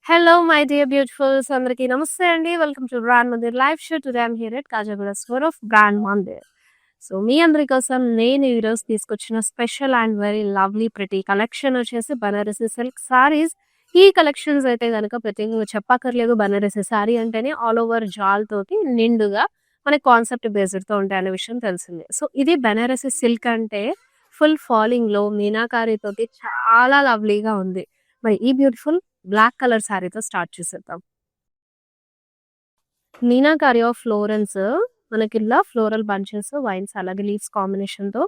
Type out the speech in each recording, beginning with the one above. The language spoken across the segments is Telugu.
Hello, my dear beautifuls. అందరికీ నమస్తే అండి. Welcome to Brand Mandir live show. Today I'm here at Kajaguda store of Brand Mandir. So మీ అందరి కోసం నేను ఈరోజు తీసుకొచ్చిన special and very lovely pretty collection వచ్చేసి బనారసి సిల్క్ సారీస్. ఈ కలెక్షన్స్ అయితే కనుక ప్రత్యేకంగా చెప్పక్కర్లేదు. బనారసి సారీ అంటేనే ఆల్ ఓవర్ జాల్ తోటి నిండుగా మనకి కాన్సెప్ట్ బేస్డ్తో ఉంటాయి అనే విషయం తెలిసిందే. సో ఇది బనారసి సిల్క్ అంటే ఫుల్ ఫాలింగ్ లో మీనాకారి తోటి చాలా లవ్లీగా ఉంది. మరి ఈ బ్యూటిఫుల్ బ్లాక్ కలర్ శారీతో స్టార్ట్ చేసేద్దాం. మీనాకారి ఆఫ్ ఫ్లోరెన్స్ మనకి ఇలా ఫ్లోరల్ బంచెస్ వైన్స్ అలాగే లీవ్స్ కాంబినేషన్ తో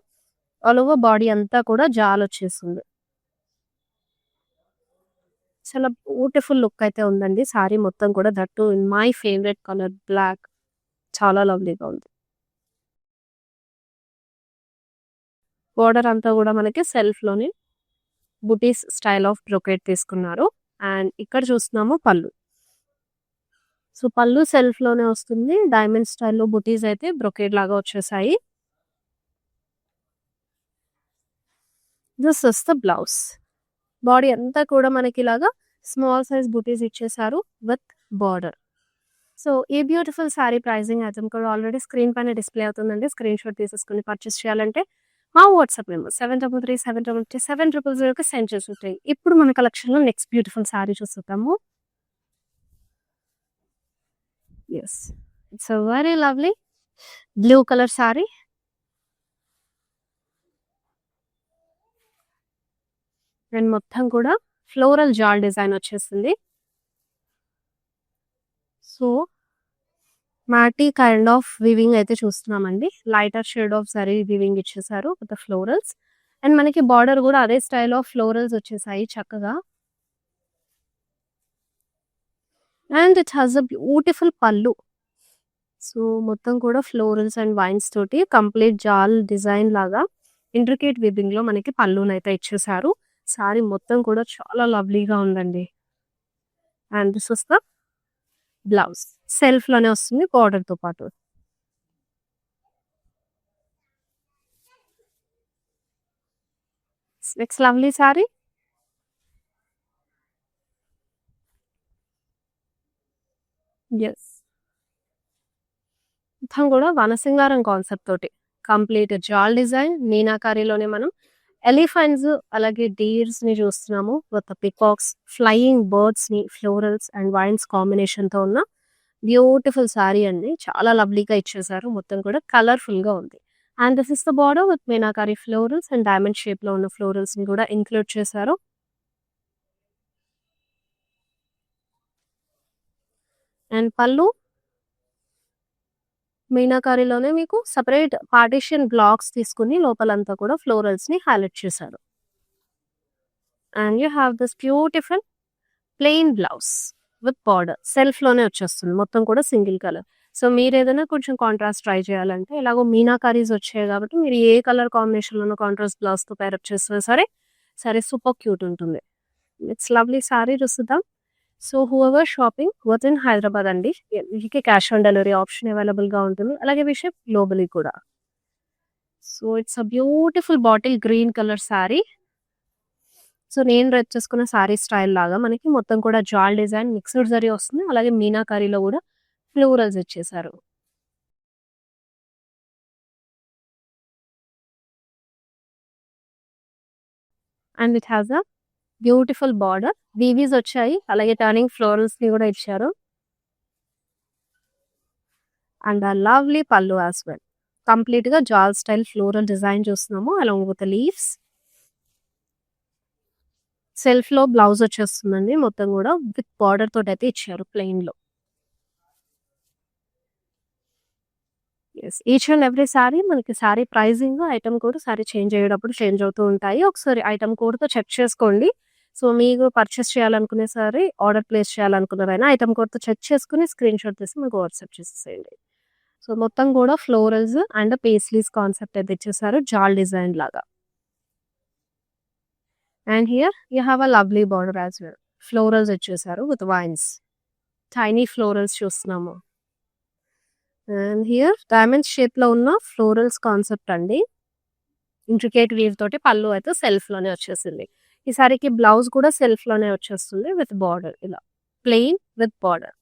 ఆల్ ఓవర్ బాడీ అంతా కూడా జాల్ వచ్చేస్తుంది. చాలా బ్యూటిఫుల్ లుక్ అయితే ఉందండి సారీ మొత్తం కూడా. That in my favourite colour black, చాలా లవ్లీగా ఉంది. బోర్డర్ అంతా కూడా మనకి సెల్ఫ్ లోనే బుటీస్ స్టైల్ ఆఫ్ బ్రొకేట్ తీసుకున్నారు. అండ్ ఇక్కడ చూస్తున్నాము పళ్ళు. సో పళ్ళు సెల్ఫ్ లోనే వస్తుంది. డైమండ్ స్టైల్లో బుటీస్ అయితే బ్రొకేడ్ లాగా వచ్చేసాయి. This is the blouse. Body అంతా కూడా మనకి ఇలాగా స్మాల్ సైజ్ బుటీస్ ఇచ్చేసారు విత్ బార్డర్. సో ఈ బ్యూటిఫుల్ శారీ ప్రైజింగ్ ఐటమ్ కూడా ఆల్రెడీ స్క్రీన్ పైన డిస్ప్లే అవుతుందండి. స్క్రీన్ షాట్ తీసేసుకుని పర్చేస్ చేయాలంటే మా వాట్సాప్ నెంబర్ 7337777000కి సెండ్ చేసి ఉంటాయి. ఇప్పుడు మన కలెక్షన్లో నెక్స్ట్ బ్యూటిఫుల్ శారీ చూస్తాము. Yes, it's a very lovely blue colour sari. And మొత్తం కూడా ఫ్లోరల్ జాల్ డిజైన్ వచ్చేసింది. So matty kind of weaving అయితే చూస్తున్నామండి. Lighter shade of sari weaving ఇచ్చేసారు విత్ ఫ్లోరల్స్. అండ్ మనకి బార్డర్ కూడా అదే స్టైల్ ఆఫ్ ఫ్లోరల్స్ వచ్చేసాయి చక్కగా. And it has a beautiful pallu. So మొత్తం కూడా ఫ్లోరల్స్ అండ్ వైన్స్ తోటి కంప్లీట్ జాల్ డిజైన్ లాగా ఇంట్రికేట్ వివింగ్ లో మనకి పళ్ళునైతే ఇచ్చేసారు. సారీ మొత్తం కూడా చాలా లవ్లీగా ఉందండి. And this is the blouse. Self లోనే వస్తుంది బార్డర్ తో పాటు. Next lovely sorry. ఎస్, మొత్తం కూడా వనసింగారం కాన్సెప్ట్ తోటి కంప్లీట్ జాల్ డిజైన్. మీనాకారీలోనే మనం ఎలిఫెంట్స్ అలాగే డీర్స్ ని చూస్తున్నాము విత్ పికాక్స్, ఫ్లయింగ్ బర్డ్స్ ని, ఫ్లోరల్స్ అండ్ వైన్స్ కాంబినేషన్ తో ఉన్న బ్యూటిఫుల్ సారీ అండి. చాలా లవ్లీగా ఇచ్చేసారు. మొత్తం కూడా కలర్ఫుల్ గా ఉంది. And this is the border with meenakari florals and diamond shape లో ఉన్న ఫ్లోరల్స్ ని కూడా ఇంక్లూడ్ చేశారు. అండ్ పళ్ళు మీనాకారిలోనే మీకు సపరేట్ పార్టిషన్ బ్లాక్స్ తీసుకుని లోపలంతా కూడా ఫ్లోరల్స్ ని హైలైట్ చేశారు. And you have this beautiful plain blouse with border. Self లోనే వచ్చేస్తుంది మొత్తం కూడా సింగిల్ కలర్. సో మీరు ఏదైనా కొంచెం కాంట్రాస్ట్ ట్రై చేయాలంటే ఎలాగో మీనాకారీస్ వచ్చాయి కాబట్టి మీరు ఏ కలర్ కాంబినేషన్ లోనో కాంట్రాస్ట్ బ్లౌజ్ తో పేరప్ చేసినా సరే సరే సూపర్ క్యూట్ ఉంటుంది. ఇట్స్ లవ్లీ సారీ చూద్దాం. So whoever shopping with in Hyderabad అండి, మీకు cash on delivery option available గా ఉంటుంది. అలాగే విషయం గ్లోబలీ కూడా. So it's a beautiful bottle green colour sorry. So నేను రెడ్ చేసుకున్న సారీ స్టైల్ లాగా మనకి మొత్తం కూడా జాల్ డిజైన్ మిక్స్డ్ జరీ వస్తుంది. అలాగే మీనాకారీలో కూడా ఫ్లోరల్స్ ఇచ్చేసారు. And it has a beautiful border. Weaves వచ్చాయి అలాగే టర్నింగ్ ఫ్లోరల్స్ ని కూడా ఇచ్చారు. అండ్ ఆ లవ్లీ పళ్ళు యాజ్ వెల్. కంప్లీట్ గా జాల్ స్టైల్ ఫ్లోరల్ డిజైన్ చూస్తున్నాము అలాంగ్ విత్ లీవ్స్. సెల్ఫ్ లో బ్లౌజ్ వచ్చేస్తుందండి మొత్తం కూడా విత్ బార్డర్ తోటి అయితే ఇచ్చారు ప్లెయిన్ లో. ఈచ్ అండ్ ఎవ్రీ సారీ మనకి sari pricing item code sari change అయ్యేటప్పుడు చేంజ్ అవుతూ ఉంటాయి. ఒకసారి ఐటమ్ కోడ్తో చెక్ చేసుకోండి. సో మీకు పర్చేస్ చేయాలనుకునే సారీ ఆర్డర్ ప్లేస్ చేయాలనుకున్నారైనా ఐటమ్ కోడ్తో చెక్ చేసుకుని స్క్రీన్ షాట్ తీసి మీకు వాట్సాప్ చేసేసేయండి. సో మొత్తం కూడా ఫ్లోరల్స్ అండ్ పేస్లీస్ కాన్సెప్ట్ అయితే ఇచ్చేసారు జాల్ డిజైన్ లాగా. And here you have a lovely border as well. Florals ఇచ్చేసారు విత్ వైన్స్. టైనీ ఫ్లోరల్స్ చూస్తున్నాము. అండ్ హియర్ డైమండ్ షేప్ లో ఉన్న ఫ్లోరల్స్ కాన్సెప్ట్ అండి. ఇంట్రికేట్ వీవ్ తోటి పళ్ళు అయితే సెల్ఫ్ లోనే వచ్చేసింది. ఈ సారీకి బ్లౌజ్ కూడా సెల్ఫ్ లోనే వచ్చేస్తుంది విత్ బార్డర్ ఇలా. Plain with border.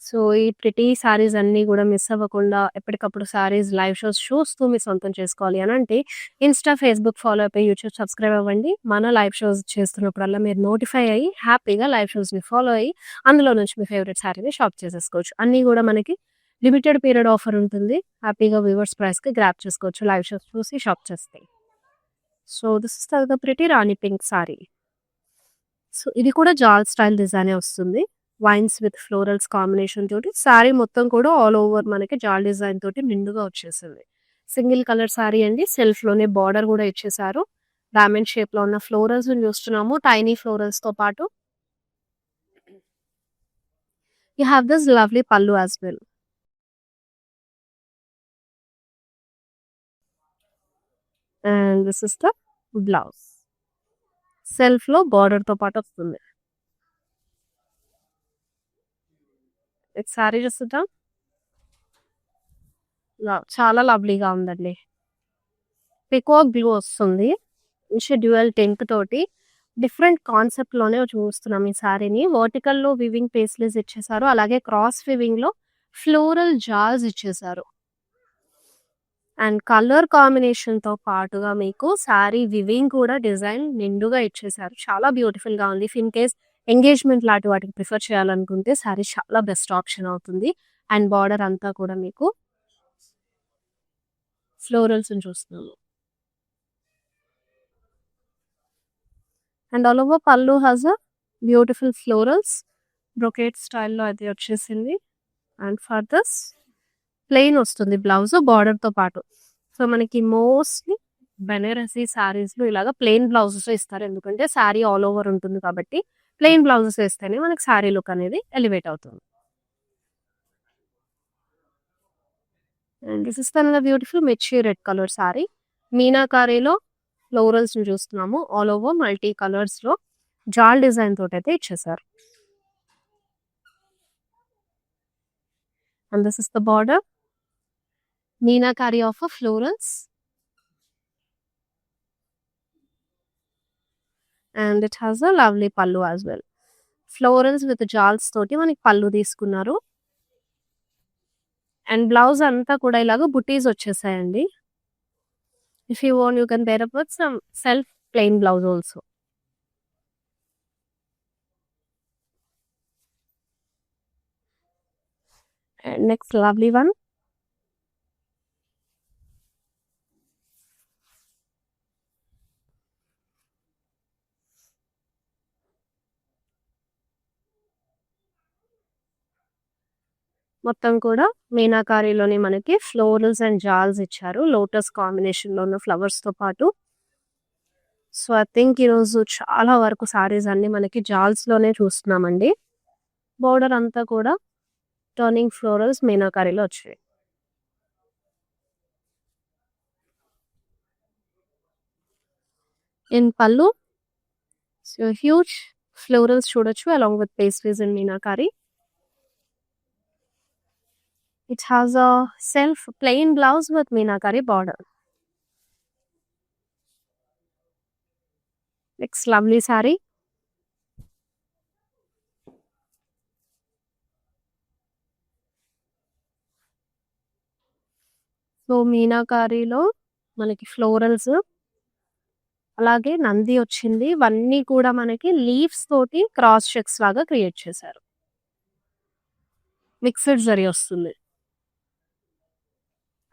సో, ఈ ప్రిటీ శారీస్ అన్నీ గూడా మిస్ అవ్వకుండా ఎప్పటికప్పుడు శారీస్ లైవ్ షోస్ చూస్తూ మీ సొంతం చేసుకోవాలి అనంటే ఇన్‌స్టా, ఫేస్‌బుక్ ఫాలో అయిపోయి యూట్యూబ్ సబ్స్క్రైబ్ అవ్వండి. మన లైవ్ షోస్ చేస్తున్నప్పుడల్లా మీరు నోటిఫై అయ్యి హ్యాపీగా లైవ్ షోస్‌ని ఫాలో అయ్యి అందులో నుంచి మీ ఫేవరెట్ శారీని షాప్ చేసేసుకోవచ్చు. అన్నీ గూడా మనకి లిమిటెడ్ పీరియడ్ ఆఫర్ ఉంటుంది. హ్యాపీగా వ్యూవర్స్ ప్రైస్‌కి గ్రాబ్ చేసుకోవచ్చు లైవ్ షోస్ చూసి షాప్ చేస్తే. So, this is the pretty Rani pink sorry. So, ఇది కూడా జాల్ స్టైల్ డిజైనే వస్తుంది. వైన్స్ విత్ ఫ్లోరల్స్ కాంబినేషన్ తోటి సారీ మొత్తం కూడా ఆల్ ఓవర్ మనకి జాల్ డిజైన్ తోటి నిండుగా వచ్చేసింది. సింగిల్ కలర్ సారీ అండి. సెల్ఫ్‌లోనే బార్డర్ గూడా ఇచ్చేసారు. డైమండ్ షేప్‌లో ఉన్న ఫ్లోరల్స్‌ని చూస్తున్నాము. టైనీ ఫ్లోరల్స్‌తో పాటు you have this lovely pallu as well. And this is the blouse. సెల్ఫ్‌లో బార్డర్‌తో పాటు వస్తుంది. సారీ చూస్తుందా? చాలా లవ్లీగా ఉందండి. పికాక్ బ్లూ వస్తుంది. మంచి డ్యూయల్ టింట్ తోటి డిఫరెంట్ కాన్సెప్ట్‌లోనే చూస్తున్నాం ఈ సారీని. వర్టికల్‌లో వివింగ్ పేస్లెస్ ఇచ్చేసారు. అలాగే క్రాస్ వివింగ్‌లో ఫ్లోరల్ జాల్స్ ఇచ్చేసారు. అండ్ కలర్ కాంబినేషన్‌తో పాటుగా మీకు సారీ వివింగ్ కూడా డిజైన్ నిండుగా ఇచ్చేసారు. చాలా బ్యూటిఫుల్‌గా ఉంది. ఇఫ్ ఇన్ కేస్ ఎంగేజ్‌మెంట్ లాంటి వాటికి ప్రిఫర్ చేయాలనుకుంటే సారీ చాలా బెస్ట్ ఆప్షన్ అవుతుంది. అండ్ బార్డర్ అంతా కూడా మీకు ఫ్లోరల్స్‌ని చూస్తున్నాము. అండ్ ఆల్ ఓవర్ పల్లు has a beautiful florals brocade స్టైల్‌లో అయితే వచ్చేసింది. అండ్ ఫర్ దిస్ ప్లెయిన్ వస్తుంది బ్లౌజ్ బార్డర్‌తో పాటు. సో, మనకి మోస్ట్‌లీ బెనారసీ సారీస్‌లో ఇలాగ ప్లెయిన్ బ్లౌజెస్ ఇస్తారు. ఎందుకంటే సారీ ఆల్ ఓవర్ ఉంటుంది కాబట్టి ప్లెయిన్ బ్లౌజెస్ వేస్తేనే మనకి సారీ లుక్ అనేది ఎలివేట్ అవుతుంది. And this is another beautiful మిర్చి రెడ్ కలర్ సారీ. మీనాకారీలో ఫ్లోరల్స్‌ని చూస్తున్నాము. ఆల్ ఓవర్ మల్టీ కలర్స్‌లో జాల్ డిజైన్ తోటైతే ఇచ్చేసారు. And this is the border. Meenakari of florals. And it has a lovely pallu as well. Florals with జాల్స్ తోటి మనకి పల్లు తీసుకున్నారు. అండ్ బ్లౌజ్ అంతా కూడా ఇలాగ బుటీస్ వచ్చేసాయండి. If you want you can pair up with some self plain blouse also. And next lovely one. మొత్తం కూడా మీనాకారీలోనే మనకి ఫ్లోరల్స్ అండ్ జాల్స్ ఇచ్చారు. లోటస్ కాంబినేషన్‌లో ఉన్న ఫ్లవర్స్‌తో పాటు. సో, ఐ థింక్ ఈరోజు చాలా వరకు సారీస్ అన్నీ మనకి జాల్స్‌లోనే చూస్తున్నామండి. బోర్డర్ అంతా కూడా టర్నింగ్ ఫ్లోరల్స్ మీనాకారీలో వచ్చాయి. ఇన్ పల్లు సో హ్యూజ్ ఫ్లోరల్స్ చూడొచ్చు along with pastries in meenakari. It has a self plain blouse with meenakari border. Next lovely saree. So మీనాకారిలో మనకి ఫ్లోరల్స్ అలాగే నంది వచ్చింది. ఇవన్నీ కూడా మనకి లీవ్స్ తోటి క్రాస్ చెక్స్ లాగా క్రియేట్ చేశారు. మిక్స్డ్ జరీ వస్తుంది.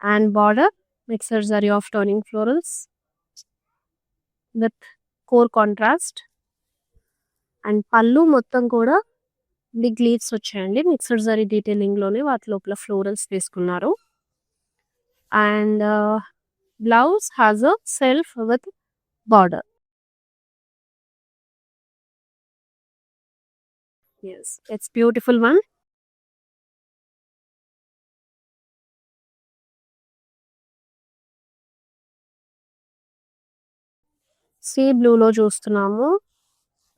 And border mixed zari of turning florals with core contrast. And pallu మొత్తం కూడా బిగ్ లీవ్స్ వచ్చాయండి. మిక్స్డ్ జరీ డీటెయిలింగ్ లోనే వాటి లోపల ఫ్లోరల్స్ తీసుకున్నారు. And blouse has a self with border. Yes, it's beautiful one. Sea బ్లూలో చూస్తున్నాము.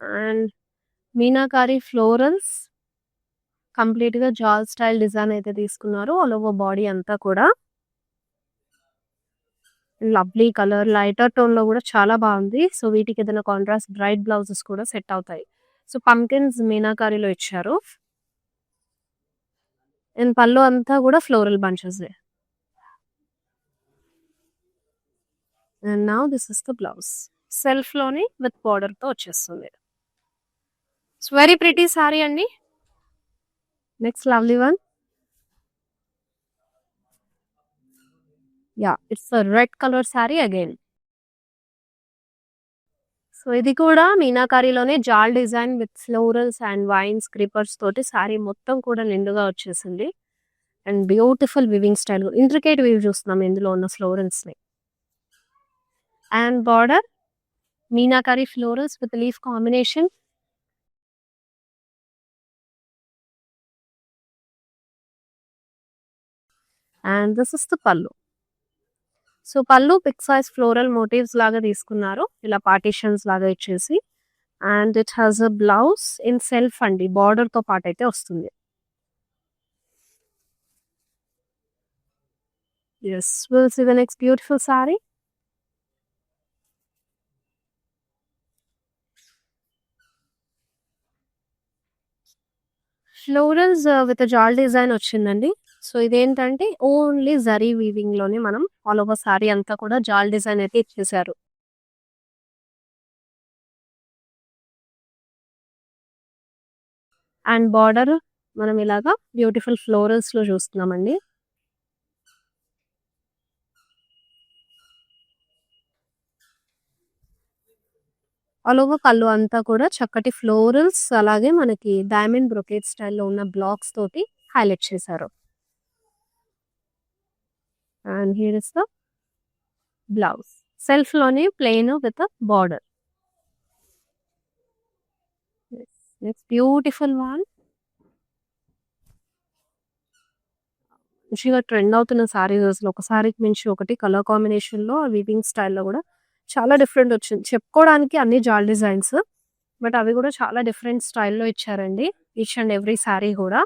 అండ్ మీనాకారి ఫ్లోరల్స్ కంప్లీట్‌గా జాల్ స్టైల్ డిజైన్ అయితే తీసుకున్నారు. ఆల్ ఓవర్ బాడీ అంతా కూడా. లవ్లీ కలర్ లైటర్ టోన్‌లో కూడా చాలా బాగుంది. సో వీటికి ఏదైనా కాంట్రాస్ట్ బ్రైట్ బ్లౌజెస్ కూడా సెట్ అవుతాయి. సో పంకిన్స్ మీనాకారిలో ఇచ్చారు. అండ్ పళ్ళు అంతా కూడా floral bunches. And now this is the blouse. Self లోని విత్ బార్డర్ తో వచ్చేస్తుంది. ఇట్స్ వెరీ ప్రిటీ సారీ అండి. Next lovely one. Yeah, it's red colour saree again. So ఇది కూడా మీనాకారిలోనే jaal design with florals and vines creepers తోటి సారీ మొత్తం కూడా నిండుగా వచ్చేసింది. And beautiful weaving style, intricate weave చూస్తున్నాం ఇందులో ఉన్న ఫ్లోరల్స్ ని. And border meenakari florals with leaf combination. And this is the పల్లు. సో పల్లు బిగ్ సైజ్ ఫ్లోరల్ మోటివ్స్ లాగా తీసుకున్నారు, ఇలా పార్టీషన్స్ లాగా ఇచ్చేసి. And it has a blouse in self అండి, బార్డర్ తో పాటు అయితే వస్తుంది. Yes, we'll see the next beautiful saree. Florals with jaal design వచ్చిందండి. సో ఇదేంటంటే ఓన్లీ జరీ వీవింగ్ లోనే మనం ఆల్ ఓవర్ సారీ అంతా కూడా జాల్ డిజైన్ అయితే ఇచ్చేసారు. అండ్ బార్డర్ మనం ఇలాగా బ్యూటిఫుల్ ఫ్లోరల్స్ లో చూస్తున్నామండి. ఆల్ ఓవర్ పళ్ళు అంతా కూడా చక్కటి ఫ్లోరల్స్, అలాగే మనకి డైమండ్ బ్రొకేట్ స్టైల్లో ఉన్న బ్లాక్స్ తోటి హైలైట్ చేశారు. And here is the blouse. Self లోనే plain with border. Next beautiful one. మంచిగా ట్రెండ్ అవుతున్న సారీస్ అసలు ఒక సారీకి మించి ఒకటి కలర్ కాంబినేషన్ లో, వీవింగ్ స్టైల్లో కూడా చాలా డిఫరెంట్ వచ్చింది. చెప్పుకోవడానికి అన్ని జాల్ డిజైన్స్, బట్ అవి కూడా చాలా డిఫరెంట్ స్టైల్లో ఇచ్చారండి. ఈచ్ అండ్ ఎవ్రీ సారీ కూడా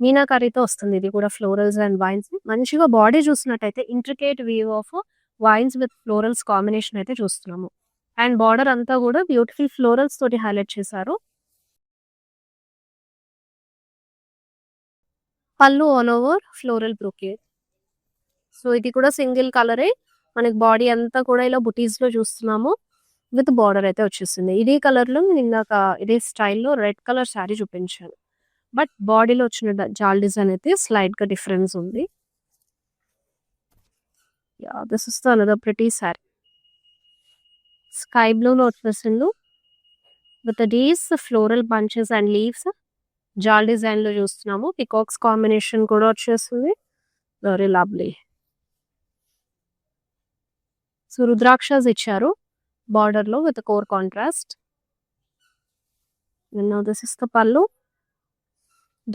మీనాకారితో వస్తుంది. ఇది కూడా ఫ్లోరల్స్ అండ్ వైన్స్. మంచిగా బాడీ చూసినట్టయితే intricate weave of vines with florals combination అయితే చూస్తున్నాము. అండ్ బార్డర్ అంతా కూడా బ్యూటిఫుల్ ఫ్లోరల్స్ తోటి హైలైట్ చేశారు. పళ్ళు all over floral brocade. So ఇది కూడా సింగిల్ కలరే, మనకి బాడీ అంతా కూడా ఇలా బుటీస్ లో చూస్తున్నాము. విత్ బార్డర్ అయితే వచ్చేస్తుంది. ఇదే కలర్ లో నేను ఇందాక ఇదే స్టైల్లో రెడ్ కలర్ శారీ చూపించాను, బట్ బాడీలో వచ్చిన జాల్ డిజైన్ అయితే స్లైట్ గా డిఫరెన్స్ ఉంది. Yeah, this is another pretty saree. Sky blue లో వచ్చేసిండు with these floral bunches and leaves. Jaal design లో చూస్తున్నాము. పికాక్స్ కాంబినేషన్ కూడా వచ్చేస్తుంది. Very lovely. సో రుద్రాక్షస్ ఇచ్చారు బార్డర్ లో with core contrast. Now this is the pallu.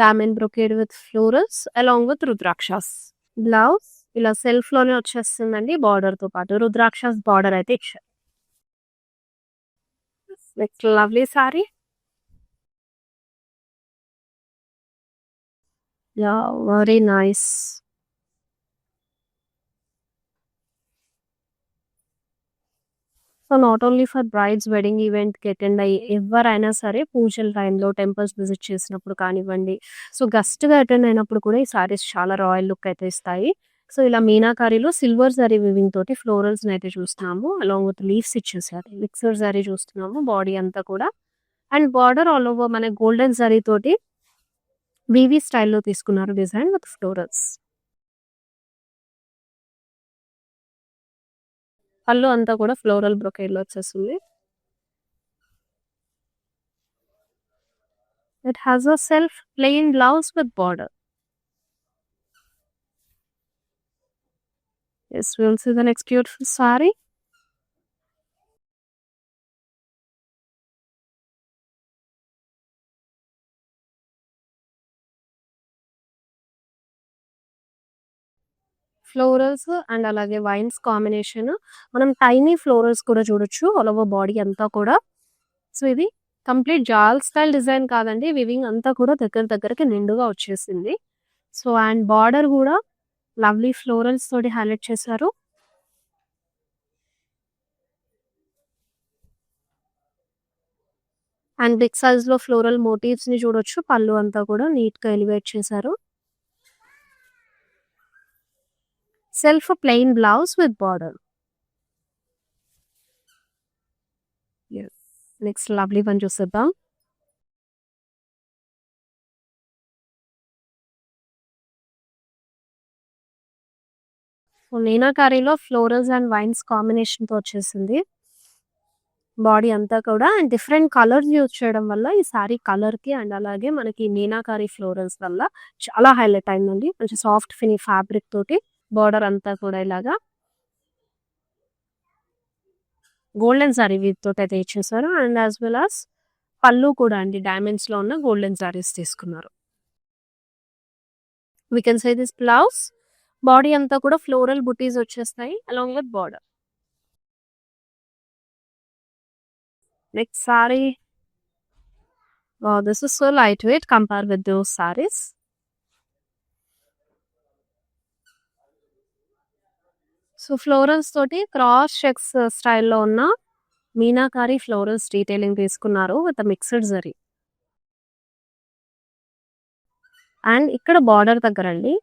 Diamond brocade with florals along with rudrakshas. Blouse ఇలా సెల్ఫ్ లోనే వచ్చేస్తుందండి, బార్డర్ తో పాటు రుద్రాక్షస్ బార్డర్ అయితే ఇచ్చారు. Next lovely saree. Yeah, very nice. So not only for brides wedding ఈవెంట్కి అటెండ్ అయ్యి ఎవరైనా సరే పూజల టైంలో టెంపుల్స్ విజిట్ చేసినప్పుడు కానివ్వండి, సో గస్ట్గా అటెండ్ అయినప్పుడు కూడా ఈ సారీస్ చాలా రాయల్ లుక్ అయితే ఇస్తాయి. సో ఇలా మీనాకారిలో సిల్వర్ జరీ వివింగ్ తోటి ఫ్లోరల్స్ అయితే చూస్తున్నాము, అలాంగ్ విత్ లీవ్స్ ఇచ్చేసారు. మిక్సర్ జరీ చూస్తున్నాము బాడీ అంతా కూడా. అండ్ బార్డర్ ఆల్ ఓవర్ మన గోల్డెన్ జరీ తోటి వీవీ స్టైల్లో తీసుకున్నారు డిజైన్ విత్ ఫ్లోరల్స్. పళ్ళు అంతా కూడా ఫ్లోరల్ బ్రొకేడ్ లో వచ్చేస్తుంది. It has a self plain blouse with border. Yes, we'll see the next beautiful saree. Florals and అలాగే వైన్స్ కాంబినేషన్. మనం టైనీ ఫ్లోరల్స్ కూడా చూడొచ్చు ఆల్ ఓవర్ బాడీ అంతా కూడా. సో ఇది కంప్లీట్ జాల్ స్టైల్ డిజైన్ కాదండి, వివింగ్ అంతా కూడా దగ్గరకి నిండుగా వచ్చేసింది. సో అండ్ బార్డర్ కూడా లవ్లీ ఫ్లోరల్స్ తోటి హైలైట్ చేశారు. అండ్ బిగ్ సైజ్ లో ఫ్లోరల్ మోటివ్స్ ని చూడొచ్చు. పళ్ళు అంతా కూడా నీట్ గా ఎలివేట్ చేశారు. Self plain blouse with border. Next lovely one చూసేద్దాం. మీనాకారీలో ఫ్లోరల్స్ అండ్ వైన్స్ కాంబినేషన్ తో వచ్చేసింది. బాడీ అంతా కూడా అండ్ డిఫరెంట్ కలర్స్ యూజ్ చేయడం వల్ల ఈ సారీ కలర్ కి అండ్ అలాగే మనకి మీనాకారి ఫ్లోరల్స్ వల్ల చాలా హైలైట్ అయిందండి. కొంచెం సాఫ్ట్ ఫిని ఫ్యాబ్రిక్ తోటి బార్డర్ అంతా కూడా ఇలాగా గోల్డెన్ సారీ వీటితో అయితే ఇచ్చేసారు. అండ్ యాజ్ వెల్ as పళ్ళు కూడా అండి డైమండ్స్ లో ఉన్న గోల్డెన్ సారీస్ తీసుకున్నారు. We can say this blouse body అంతా కూడా ఫ్లోరల్ బుటీస్ వచ్చేస్తాయి along with border. Next sorry, this is so lightweight compared with those sarees. So florals తోటి క్రాస్ చెక్స్ స్టైల్లో ఉన్న మీనాకారి ఫ్లోరల్స్ డీటెయిలింగ్ తీసుకున్నారు విత్ మిక్స్డ్ జరీ. అండ్ ఇక్కడ బార్డర్ దగ్గర అండి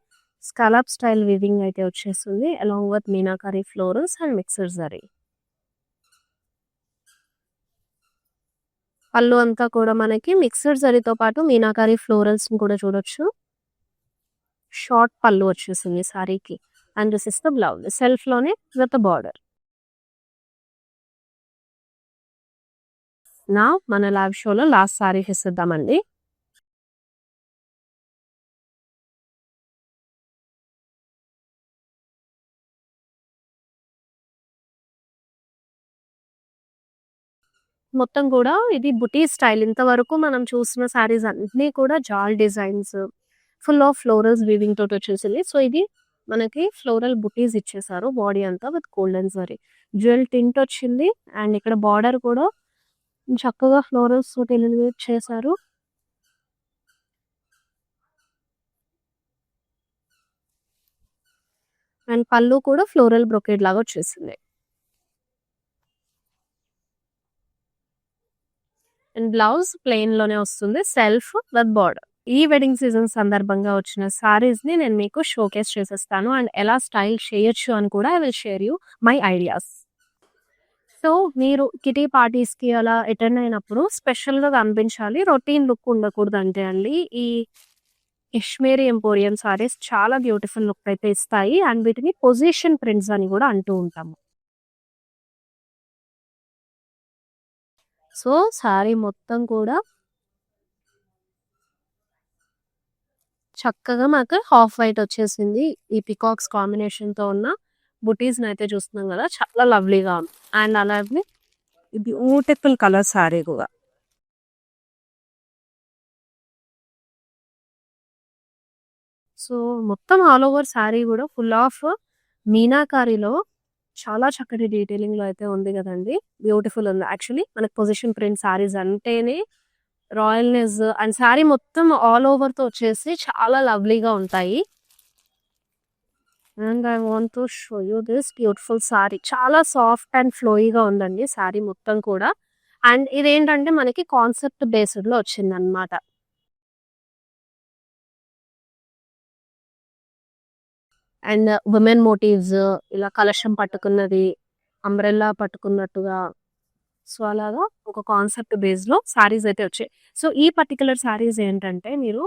స్కాలప్ స్టైల్ వివింగ్ అయితే వచ్చేస్తుంది along with meenakari florals and mixed zari. పళ్ళు అంతా కూడా మనకి మిక్స్డ్ జరీతో పాటు మీనాకారి ఫ్లోరల్స్ ని కూడా చూడొచ్చు. షార్ట్ పళ్ళు వచ్చేసింది సారీకి. And this is the blouse self లోనే విత్ బార్డర్. నా మన లైవ్ షోలో లాస్ట్ సారీ ఇద్దామండి. మొత్తం కూడా ఇది బుటీ స్టైల్. ఇంతవరకు మనం చూసిన సారీస్ అన్ని కూడా jaal designs full of florals weaving తోటి వచ్చేసింది. సో ఇది మనకి ఫ్లోరల్ బుటీస్ ఇచ్చేసారు బాడీ అంతా with golden zari. Jewel tint వచ్చింది అండ్ ఇక్కడ బార్డర్ కూడా చక్కగా ఫ్లోరల్స్ తోటి ఎలివేట్ చేశారు. అండ్ పళ్ళు కూడా ఫ్లోరల్ బ్రొకేడ్ లాగా వచ్చేసింది. అండ్ బ్లౌజ్ ప్లెయిన్ లోనే వస్తుంది సెల్ఫ్ విత్ బార్డర్. ఈ వెడ్డింగ్ సీజన్ సందర్భంగా వచ్చిన సారీస్ ని నేను మీకు షోకేస్ చేసేస్తాను అండ్ ఎలా స్టైల్ చేయొచ్చు అని కూడా I will share you my ideas. So మీరు కిటీ పార్టీస్ కి అలా అటెండ్ అయినప్పుడు స్పెషల్ గా కనిపించాలి, రొటీన్ లుక్ ఉండకూడదు అంటే అండి ఈ కాశ్మీరీ ఎంపోరియం సారీస్ చాలా బ్యూటిఫుల్ లుక్ అయితే ఇస్తాయి. అండ్ వీటిని పొజిషన్ ప్రింట్స్ అని కూడా అంటూ ఉంటాము. సో సారీ మొత్తం కూడా చక్కగా మాకు హాఫ్ వైట్ వచ్చేసింది. ఈ పికాక్స్ కాంబినేషన్ తో ఉన్న బుటీస్ అయితే చూస్తున్నాం కదా, చాలా లవ్లీగా ఉంది. అండ్ అలాగే బ్యూటిఫుల్ కలర్ సారీ కూడా. సో మొత్తం ఆల్ ఓవర్ సారీ కూడా ఫుల్ ఆఫ్ మీనాకారిలో చాలా చక్కటి డీటెయిలింగ్ లో అయితే ఉంది కదండి. బ్యూటిఫుల్ ఉంది. యాక్చువల్లీ మనకి పొజిషన్ ప్రింట్ సారీస్ అంటేనే రాయల్నెస్ అండ్ సారీ మొత్తం ఆల్ ఓవర్ తో వచ్చేసి చాలా లవ్లీగా ఉంటాయి. And I want to show you this beautiful sorry. చాలా సాఫ్ట్ అండ్ ఫ్లోయిగా ఉందండి సారీ మొత్తం కూడా. అండ్ ఇదేంటంటే మనకి కాన్సెప్ట్ బేస్డ్ లో వచ్చింది అనమాట. అండ్ ఉమెన్ మోటివ్స్ ఇలా కలశం పట్టుకున్నది, అంబ్రెల్లా పట్టుకున్నట్టుగా, సో అలాగా ఒక కాన్సెప్ట్ బేస్ లో సారీస్ అయితే వచ్చాయి. సో ఈ పర్టికులర్ సారీస్ ఏంటంటే మీరు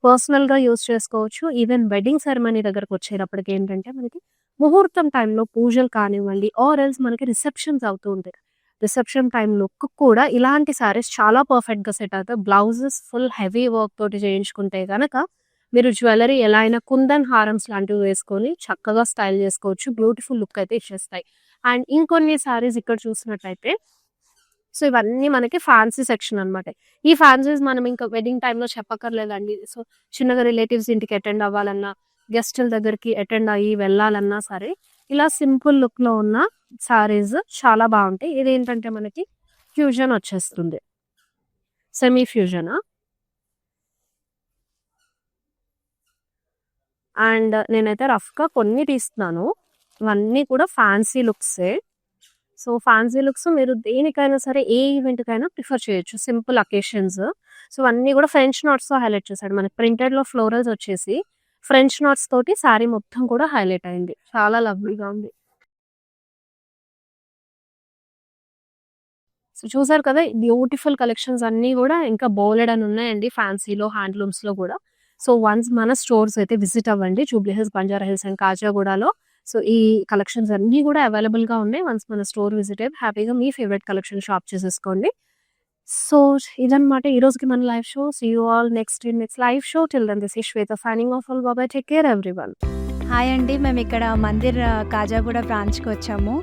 పర్సనల్ గా యూస్ చేసుకోవచ్చు. ఈవెన్ వెడ్డింగ్ సెరమనీ దగ్గరకు వచ్చేటప్పటికి ఏంటంటే మనకి ముహూర్తం టైంలో పూజలు కానివ్వండి ఆర్ ఎల్స్ మనకి రిసెప్షన్స్ అవుతూ ఉంటాయి. రిసెప్షన్ టైం లుక్ కూడా ఇలాంటి సారీస్ చాలా పర్ఫెక్ట్ గా సెట్ అవుతాయి. బ్లౌజెస్ ఫుల్ హెవీ వర్క్ తోటి చేయించుకుంటే కనుక మీరు జ్యువెలరీ ఎలా అయినా కుందన్ హారమ్స్ లాంటివి వేసుకొని చక్కగా స్టైల్ చేసుకోవచ్చు. బ్యూటిఫుల్ లుక్ అయితే ఇచ్చేస్తాయి. అండ్ ఇంకొన్ని సారీస్ ఇక్కడ చూసినట్లయితే సో ఇవన్నీ మనకి ఫ్యాన్సీ సెక్షన్ అనమాట. ఈ ఫ్యాన్సీస్ మనం ఇంకా వెడ్డింగ్ టైంలో చెప్పక్కర్లేదండి. సో చిన్నగా రిలేటివ్స్ ఇంటికి అటెండ్ అవ్వాలన్నా, గెస్టుల దగ్గరికి అటెండ్ అయ్యి వెళ్ళాలన్నా సరే ఇలా సింపుల్ లుక్ లో ఉన్న సారీస్ చాలా బాగుంటాయి. ఇదేంటంటే మనకి ఫ్యూజన్ వచ్చేస్తుంది, సెమీ ఫ్యూజన్. అండ్ నేనైతే రఫ్ గా కొన్ని తీస్తున్నాను, ఇవన్నీ కూడా ఫ్యాన్సీ లుక్సే. సో, ఫ్యాన్సీ లుక్స్ మీరు దేనికైనా సరే, ఏ ఈవెంట్‌కైనా ప్రిఫర్ చేయొచ్చు. Simple occasions. సో, అన్నీ గూడా ఫ్రెంచ్ నాట్స్‌తో హైలైట్ చేశాడు. మనకి ప్రింటెడ్‌లో ఫ్లోరల్స్ వచ్చేసి, ఫ్రెంచ్ నాట్స్ తోటి శారీ మొత్తం కూడా హైలైట్ అయింది. చాలా లవ్లీగా ఉంది. సో, చూసారు కదా! బ్యూటిఫుల్ కలెక్షన్స్ అన్నీ గూడా ఇంకా బోలెడన్ని ఉన్నాయండి ఫ్యాన్సీలో, హ్యాండ్లూమ్స్‌లో గూడా. సో, వన్స్ మన స్టోర్స్ అయితే విజిట్ అవ్వండి. జూబ్లీ హిల్స్, బంజారా హిల్స్ అండ్ కాజాగూడలో. సో, ఈ కలెక్షన్స్ అన్నీ గూడా అవైలబుల్‌గా ఉన్నాయి. వన్స్ మన స్టోర్ విజిట్ అయ్యి హ్యాపీగా మీ ఫేవరెట్ కలెక్షన్ షాప్ చేసేసుకోండి. సో, ఇదన్నమాట ఈరోజుకి మన live show. See you all next in next live show. Till then this is Shweta signing off. All bye. Take care everyone. Hi అండి. మేము ఇక్కడ మందిర్ కాజాగూడ బ్రాంచ్‌కి వచ్చాము.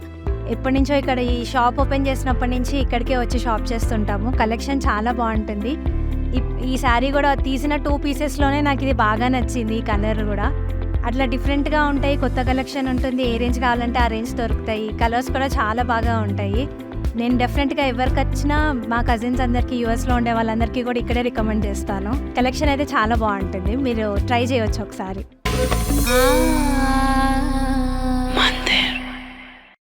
ఎప్పటినుంచో ఇక్కడ ఈ షాప్ ఓపెన్ చేసినప్పటి నుంచి ఇక్కడికే వచ్చి షాప్ చేస్తుంటాము. కలెక్షన్ చాలా బాగుంటుంది. ఈ శారీ కూడా తీసిన 2 పీసెస్‌లోనే నాకు ఇది బాగా నచ్చింది. ఈ కలర్ కూడా అట్లా డిఫరెంట్‌గా ఉంటాయి. కొత్త కలెక్షన్ ఉంటుంది. ఏ రేంజ్ కావాలంటే ఆ రేంజ్ దొరుకుతాయి. కలర్స్ కూడా చాలా బాగా ఉంటాయి. నేను డెఫినెట్‌గా ఎవరికి వచ్చినా మా కజిన్స్ అందరికీ యూఎస్‌లో ఉండే వాళ్ళందరికీ కూడా ఇక్కడే రికమెండ్ చేస్తాను. కలెక్షన్ అయితే చాలా బాగుంటుంది. మీరు ట్రై చేయొచ్చు ఒకసారి.